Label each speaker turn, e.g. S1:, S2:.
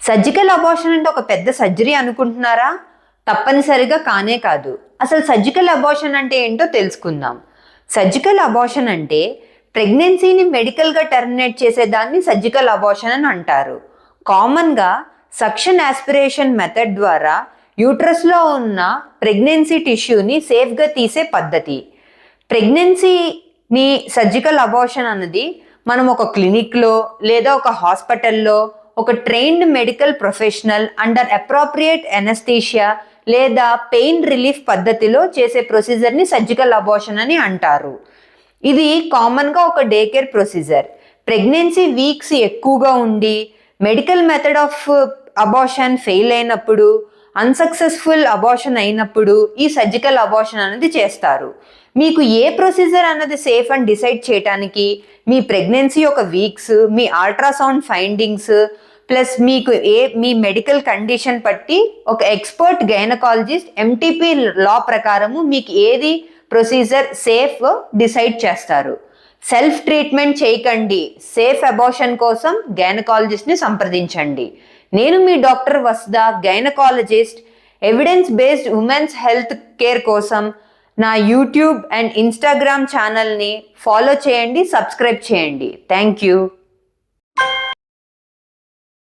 S1: Surgical abortion అంటే ఒక పెద్ద సర్జరీ అనుకుంటున్నారా? తప్పనిసరిగా కానే కాదు. అసలు సర్జికల్ అబార్షన్ అంటే ఏంటో తెలుసుకుందాం. సర్జికల్ అబార్షన్ అంటే ప్రెగ్నెన్సీని మెడికల్గా టెర్మినేట్ చేసేదాన్ని సర్జికల్ అబార్షన్ అని అంటారు. కామన్గా సక్షన్ ఆస్పిరేషన్ మెథడ్ ద్వారా యూట్రస్లో ఉన్న ప్రెగ్నెన్సీ టిష్యూని సేఫ్గా తీసే పద్ధతి. ప్రెగ్నెన్సీని సర్జికల్ అబార్షన్ అన్నది మనం ఒక క్లినిక్లో లేదా ఒక హాస్పిటల్లో ఒక trained medical professional under appropriate anaesthesia లేదా పెయిన్ రిలీఫ్ పద్ధతిలో చేసే ప్రొసీజర్ని సర్జికల్ అబార్షన్ అని అంటారు. ఇది కామన్గా ఒక day care procedure. Pregnancy weeks ఎక్కువగా ఉండి medical method of abortion fail అయినప్పుడు, అన్సక్సెస్ఫుల్ అబార్షన్ అయినప్పుడు ఈ సర్జికల్ అబార్షన్ అనేది చేస్తారు. మీకు ఏ ప్రొసీజర్ అన్నది సేఫ్ అని డిసైడ్ చేయడానికి మీ ప్రెగ్నెన్సీ యొక్క వీక్స్, మీ అల్ట్రాసౌండ్ ఫైండింగ్స్ ప్లస్ మీకు మీ మెడికల్ కండిషన్ బట్టి ఒక ఎక్స్పర్ట్ గైనకాలజిస్ట్ ఎంటీపీ లా ప్రకారము మీకు ఏది ప్రొసీజర్ సేఫ్ డిసైడ్ చేస్తారు. సెల్ఫ్ ట్రీట్మెంట్ చేయకండి. సేఫ్ అబార్షన్ కోసం గైనకాలజిస్ట్ని సంప్రదించండి. నేను మీ doctor Vasuda, gynaecologist. Evidence based women's health care కోసం నా యూట్యూబ్ అండ్ ఇన్స్టాగ్రామ్ ఛానల్ని ఫాలో చేయండి, సబ్స్క్రైబ్ చేయండి. Thank you.